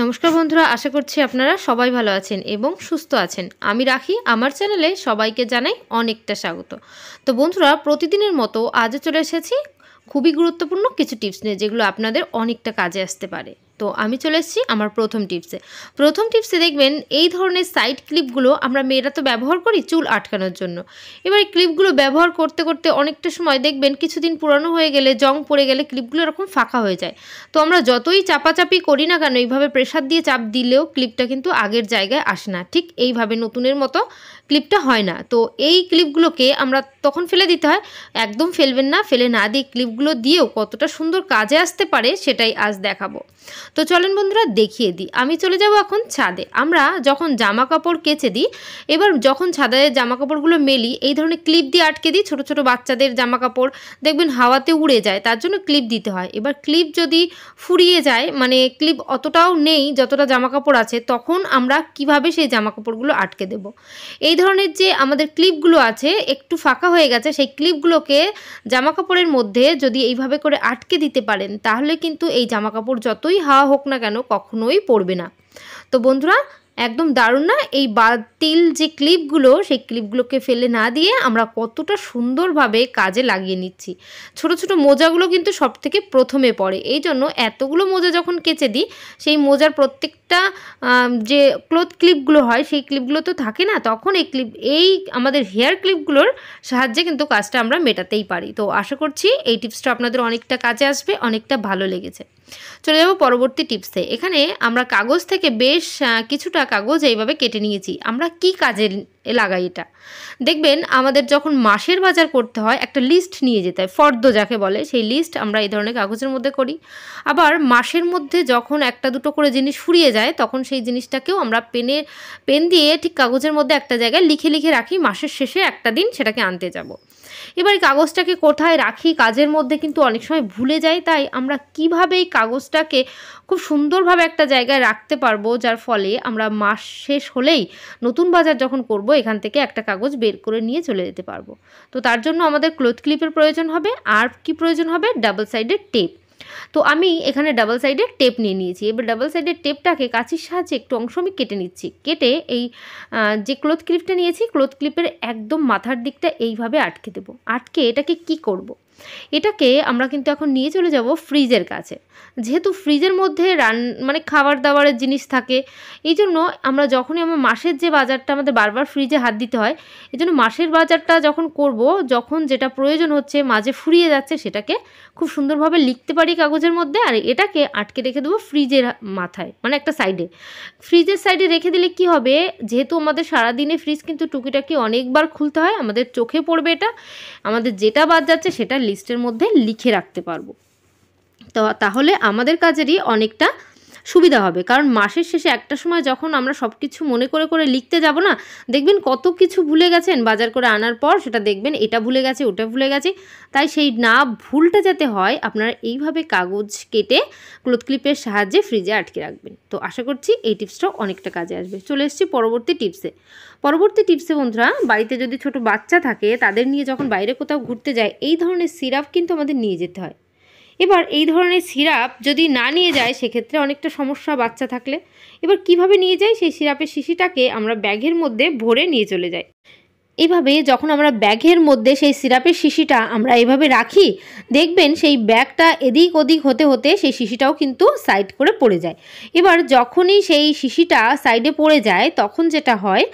নমস্কার বন্ধুরা, আশা করছি আপনারা সবাই ভালো আছেন এবং সুস্থ আছেন। আমি রাখি, আমার চ্যানেলে সবাইকে জানাই অনেকটা স্বাগত। তো বন্ধুরা, প্রতিদিনের মতো আজও চলে এসেছি খুবই গুরুত্বপূর্ণ কিছু টিপস নিয়ে, যেগুলো আপনাদের অনেকটা কাজে আসতে পারে। তো আমি চলে এসেছি আমার প্রথম টিপসে দেখবেন এই ধরনের সাইড ক্লিপগুলো আমরা মেয়েরা তো ব্যবহার করি চুল আটকানোর জন্য। এবার এই ক্লিপগুলো ব্যবহার করতে করতে অনেকটা সময় দেখবেন কিছুদিন পুরানো হয়ে গেলে, জং পড়ে গেলে ক্লিপগুলো এরকম ফাঁকা হয়ে যায়। তো আমরা যতই চাপাচাপি করি না কেন, এইভাবে প্রেসার দিয়ে চাপ দিলেও ক্লিপটা কিন্তু আগের জায়গায় আসে না, ঠিক এইভাবে নতুনের মতো ক্লিপটা হয় না। তো এই ক্লিপগুলোকে আমরা তখন ফেলে দিতে হয়। একদম ফেলবেন না, ফেলে না দিয়ে ক্লিপগুলো দিয়েও কতটা সুন্দর কাজে আসতে পারে সেটাই আজ দেখাবো। তো চলেন বন্ধুরা দেখিয়ে দিই। আমি চলে যাব এখন ছাদে। আমরা যখন জামা কাপড় কেচে দিই, এবার যখন ছাদে জামা কাপড়গুলো মেলি, এই ধরনের ক্লিপ দিয়ে আটকে দিই। ছোট ছোট বাচ্চাদের জামা কাপড় দেখবেন হাওয়াতে উড়ে যায়, তার জন্য ক্লিপ দিতে হয়। এবার ক্লিপ যদি ফুরিয়ে যায়, মানে ক্লিপ অতটাও নেই যতটা জামা কাপড় আছে, তখন আমরা কিভাবে সেই জামা কাপড়গুলো আটকে দেব। এই ধরনের যে আমাদের ক্লিপগুলো আছে একটু ফাঁকা হয়ে গেছে, সেই ক্লিপগুলোকে জামা কাপড়ের মধ্যে যদি এইভাবে করে আটকে দিতে পারেন, তাহলে কিন্তু এই জামা কাপড় যতই হাওয়া হোক না কেন কখনোই পড়বে না। তো বন্ধুরা, একদম দারুণ না? এই বাতিল যে ক্লিপগুলো, সেই ক্লিপগুলোকে ফেলে না দিয়ে আমরা কতটা সুন্দরভাবে কাজে লাগিয়ে নিচ্ছি। ছোট ছোট মোজাগুলো কিন্তু সব থেকে প্রথমে পড়ে, এই জন্য এতগুলো মোজা যখন কেচে দিই, সেই মোজার প্রত্যেকটা যে ক্লথ ক্লিপগুলো হয়, সেই ক্লিপগুলো তো থাকে না, তখন এই আমাদের হেয়ার ক্লিপগুলোর সাহায্যে কিন্তু কাজটা আমরা মেটাতেই পারি। তো আশা করছি এই টিপসটা আপনাদের অনেকটা কাজে আসবে, অনেকটা ভালো লেগেছে। চলে যাব পরবর্তী টিপসে। এখানে আমরা কাগজ থেকে বেশ কিছুটা কাগজ এইভাবে কেটে নিয়েছি। আমরা কি কাজে লাগাই এটা? দেখবেন আমাদের যখন মাসের বাজার করতে হয়, একটা লিস্ট নিয়ে যেতে হয়, ফর্দ যাকে বলে, সেই লিস্ট আমরা এই ধরনের কাগজের মধ্যে করি। আবার মাসের মধ্যে যখন একটা দুটো করে জিনিস ফুরিয়ে যায়, তখন সেই জিনিসটাকেও আমরা পেন দিয়ে ঠিক কাগজের মধ্যে একটা জায়গায় লিখে লিখে রাখি, মাসের শেষে একটা দিন সেটাকে আনতে যাব। এবার কাগজটাকে কোথায় রাখি কাজের মধ্যে কিন্তু অনেক সময় ভুলে যাই। তাই আমরা কিভাবে এই কাগজটাকে খুব সুন্দরভাবে একটা জায়গায় রাখতে পারবো, যার ফলে আমরা মাস শেষ হলেই নতুন বাজার যখন করব, এখান থেকে একটা কাগজ বের করে নিয়ে চলে যেতে পারবো। তো তার জন্য আমাদের ক্লথ ক্লিপের প্রয়োজন হবে। আর কি প্রয়োজন হবে? ডাবল সাইডের টেপ। তো আমি এখানে ডাবল সাইডের টেপ নিয়ে নিয়েছি। এবার ডাবল সাইডের টেপটাকে কাঁচির সাহায্যে একটু অংশ আমি কেটে নিচ্ছি। কেটে এই যে ক্লথ ক্লিপটা নিয়েছি, ক্লথ ক্লিপের একদম মাথার দিকটা এইভাবে আটকে দেবো। আটকে এটাকে কি করব? এটাকে আমরা কিন্তু এখন নিয়ে চলে যাব ফ্রিজের কাছে। যেহেতু ফ্রিজের মধ্যে মানে খাবার দাবারের জিনিস থাকে, এই জন্য আমরা যখনই আমার মাসের যে বাজারটা আমাদের বারবার ফ্রিজে হাত দিতে হয়, এই জন্য মাসের বাজারটা যখন করব, যখন যেটা প্রয়োজন হচ্ছে মাঝে ফুরিয়ে যাচ্ছে, সেটাকে খুব সুন্দরভাবে লিখতে পারি কাগজের মধ্যে। আর এটাকে আটকে রেখে দেবো ফ্রিজের মাথায়, মানে একটা সাইডে। ফ্রিজের সাইডে রেখে দিলে কি হবে, যেহেতু আমাদের সারাদিনে ফ্রিজ কিন্তু টুকিটাকি অনেকবার খুলতে হয়, আমাদের চোখে পড়বে এটা, আমাদের যেটা বাদ যাচ্ছে সেটা লিস্টের মধ্যে লিখে রাখতে পারবো। তো তাহলে আমাদের কাজেরই অনেকটা সুবিধা হবে। কারণ মাসের শেষে একটা সময় যখন আমরা সব কিছু মনে করে করে লিখতে যাব না, দেখবেন কত কিছু ভুলে গেছেন বাজার করে আনার পর, সেটা দেখবেন এটা ভুলে গেছে, ওটা ভুলে গেছে। তাই সেই না ভুলটা যাতে হয়, আপনারা এইভাবে কাগজ কেটে ক্লথ ক্লিপের সাহায্যে ফ্রিজে আটকে রাখবেন। তো আশা করছি এই টিপসটাও অনেকটা কাজে আসবে। চলে এসেছি পরবর্তী টিপসে বন্ধুরা, বাড়িতে যদি ছোট বাচ্চা থাকে, তাদের নিয়ে যখন বাইরে কোথাও ঘুরতে যায়, এই ধরনের সিরাপ কিন্তু আমাদের নিয়ে যেতে হয়। এবার এই ধরনের সিরাপ যদি না নিয়ে যায়, সেক্ষেত্রে অনেকটা সমস্যা বাচ্চা থাকলে। এবার কিভাবে নিয়ে যাই? সেই সিরাপের শিশিটাকে আমরা ব্যাগের মধ্যে ভরে নিয়ে চলে যাই। এইভাবে যখন আমরা ব্যাগের মধ্যে সেই সিরাপের শিশিটা আমরা এইভাবে রাখি, দেখবেন সেই ব্যাগটা এদিক ওদিক হতে হতে সেই শিশিটাও কিন্তু সাইড করে পড়ে যায়। এবার যখনই সেই শিশিটা সাইডে পড়ে যায়, তখন যেটা হয়,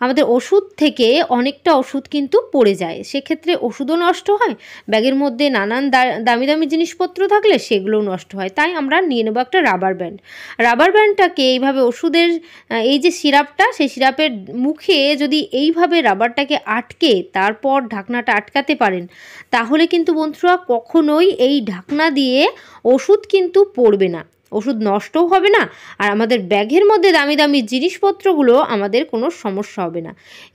আমাদের ওষুধ থেকে অনেকটা ওষুধ কিন্তু পড়ে যায়। সেক্ষেত্রে ওষুধও নষ্ট হয়, ব্যাগের মধ্যে নানান দামি দামি জিনিসপত্র থাকলে সেগুলোও নষ্ট হয়। তাই আমরা নিয়ে নেবো একটা রাবার ব্যান্ডটাকে এইভাবে ওষুধের এই যে সিরাপটা, সেই সিরাপের মুখে যদি এইভাবে রাবারটাকে আটকে তারপর ঢাকনাটা আটকাতে পারেন, তাহলে কিন্তু বন্ধুরা কখনোই এই ঢাকনা দিয়ে ওষুধ কিন্তু পড়বে না, ওষুধ নষ্টও হবে না, আর আমাদের ব্যাগের মধ্যে দামি দামি জিনিসপত্রগুলো আমাদের কোনো সমস্যা হবে না।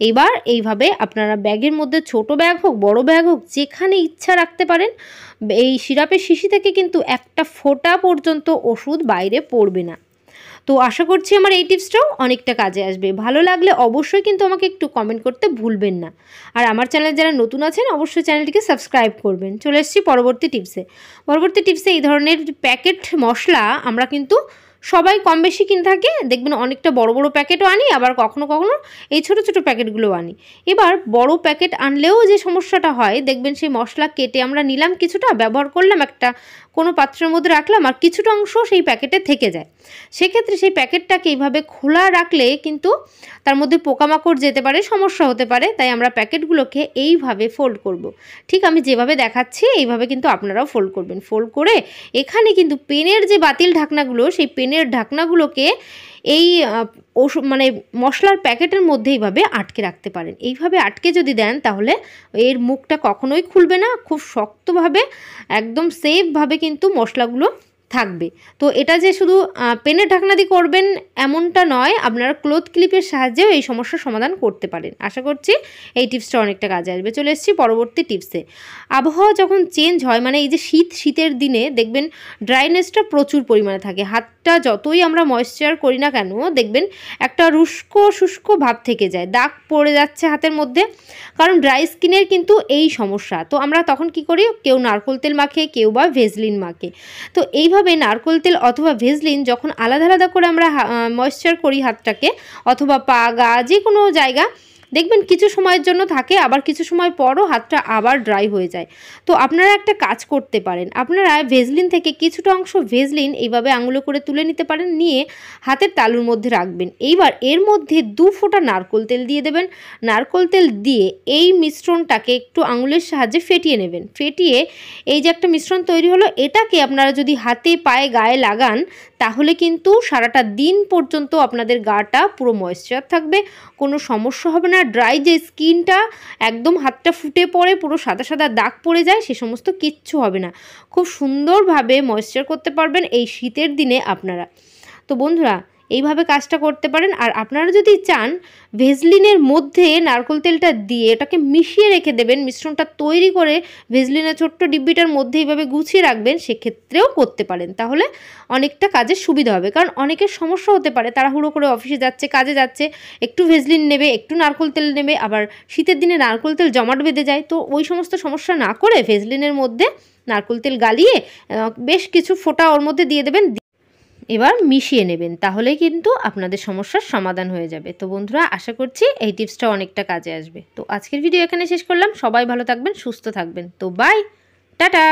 এবার এইভাবে আপনারা ব্যাগের মধ্যে ছোট ব্যাগ হোক বড় ব্যাগ হোক, যেখানে ইচ্ছা রাখতে পারেন। এই সিরাপের শিশি থেকে কিন্তু একটা ফোঁটা পর্যন্ত ওষুধ বাইরে পড়বে না। তো আশা করছি আমার এই টিপসটাও অনেকটা কাজে আসবে। ভালো লাগলে অবশ্যই কিন্তু আমাকে একটু কমেন্ট করতে ভুলবেন না। আর আমার চ্যানেল যারা নতুন আছেন, অবশ্যই চ্যানেলটিকে সাবস্ক্রাইব করবেন। চলে এসেছি পরবর্তী টিপসে এই ধরনের প্যাকেট মশলা আমরা কিন্তু সবাই কম বেশি কিনে থাকে, দেখবেন অনেকটা বড় বড় প্যাকেটও আনি, আবার কখনো কখনো এই ছোট ছোট প্যাকেটগুলো আনি। এবার বড় প্যাকেট আনলেও যে সমস্যাটা হয়, দেখবেন সেই মশলা কেটে আমরা নিলাম, কিছুটা ব্যবহার করলাম, একটা কোনো পাত্রের মধ্যে রাখলাম, আর কিছুটা অংশ সেই প্যাকেটে থেকে যায়। সেক্ষেত্রে সেই প্যাকেটটাকে এইভাবে খোলা রাখলে কিন্তু তার মধ্যে পোকামাকড় যেতে পারে, সমস্যা হতে পারে। তাই আমরা প্যাকেটগুলোকে এইভাবে ফোল্ড করব। ঠিক আমি যেভাবে দেখাচ্ছি এইভাবে কিন্তু আপনারাও ফোল্ড করবেন। ফোল্ড করে এখানে কিন্তু পেনের যে বাতিল ঢাকনাগুলো, সেই পেনের ঢাকনাগুলোকে এই মানে মশলার প্যাকেটের মধ্যে এইভাবে আটকে রাখতে পারেন। এইভাবে আটকে যদি দেন তাহলে এর মুখটা কখনোই খুলবে না, খুব শক্তভাবে একদম সেফভাবে কিন্তু মশলাগুলো থাকবে। তো এটা যে শুধু পেনের ঢাকনা দিয়ে করবেন এমনটা নয়, আপনারা ক্লথ ক্লিপের সাহায্যেও এই সমস্যার সমাধান করতে পারেন। আশা করছি এই টিপসটা অনেকটা কাজে আসবে। চলে এসেছি পরবর্তী টিপসে। আবহাওয়া যখন চেঞ্জ হয়, মানে এই যে শীতের দিনে দেখবেন ড্রাইনেসটা প্রচুর পরিমাণে থাকে। হাতটা যতই আমরা ময়েশ্চার করি না কেন, দেখবেন একটা শুষ্ক ভাব থেকে যায়, দাগ পড়ে যাচ্ছে হাতের মধ্যে, কারণ ড্রাই স্কিনের কিন্তু এই সমস্যা। তো আমরা তখন কি করি, কেউ নারকেল তেল মাখে, কেউ বা ভেজলিন মাখে। তো এইভাবে নারকেল তেল অথবা ভেজলিন যখন আলাদা আলাদা করে আমরা ময়েশ্চার করি হাতটাকে, অথবা পা, গা, যে কোনো জায়গা, দেখবেন কিছু সময়ের জন্য থাকে, আবার কিছু সময় পরও হাতটা আবার ড্রাই হয়ে যায়। তো আপনারা একটা কাজ করতে পারেন, আপনারা ভেজলিন থেকে কিছুটা অংশ ভেজলিন এইভাবে আঙুলে করে তুলে নিতে পারেন, নিয়ে হাতের তালুর মধ্যে রাখবেন। এইবার এর মধ্যে 2 ফোঁটা নারকেল তেল দিয়ে দেবেন। নারকেল তেল দিয়ে এই মিশ্রণটাকে একটু আঙুলের সাহায্যে ফেটিয়ে নেবেন। ফেটিয়ে এই যে একটা মিশ্রণ তৈরি হলো, এটাকে আপনারা যদি হাতে, পায়ে, গায়ে লাগান তাহলে কিন্তু সারাটা দিন পর্যন্ত আপনাদের গাটা পুরো ময়েশ্চার থাকবে, কোনো সমস্যা হবে না। ড্রাই যে স্কিনটা একদম হাতটা ফুটে পড়ে, পুরো সাদা সাদা দাগ পড়ে যায়, সে সমস্ত কিচ্ছু হবে না। খুব সুন্দরভাবে ময়েশ্চার করতে পারবেন এই শীতের দিনে আপনারা। তো বন্ধুরা, এইভাবে কাজটা করতে পারেন। আর আপনারা যদি চান ভেজলিনের মধ্যে নারকেল তেলটা দিয়ে এটাকে মিশিয়ে রেখে দেবেন, মিশ্রণটা তৈরি করে ভেজলিনের ছোট্ট ডিব্বিটার মধ্যে এইভাবে গুছিয়ে রাখবেন, সেক্ষেত্রেও করতে পারেন। তাহলে অনেকটা কাজের সুবিধা হবে, কারণ অনেকের সমস্যা হতে পারে, তাড়াহুড়ো করে অফিসে যাচ্ছে, কাজে যাচ্ছে, একটু ভেজলিন নেবে, একটু নারকেল তেল নেবে, আবার শীতের দিনে নারকেল তেল জমাট বেঁধে যায়। তো ওই সমস্ত সমস্যা না করে ভেজলিনের মধ্যে নারকেল তেল গালিয়ে বেশ কিছু ফোঁটা ওর মধ্যে দিয়ে দেবেন, এবার মিশিয়ে নেবেন, তাহলে কিন্তু আপনাদের সমস্যার সমাধান হয়ে যাবে। তো বন্ধুরা, আশা করছি এই টিপসটা অনেকটা কাজে আসবে। তো আজকের ভিডিও এখানে শেষ করলাম। সবাই ভালো থাকবেন, সুস্থ থাকবেন। তো বাই, টাটা।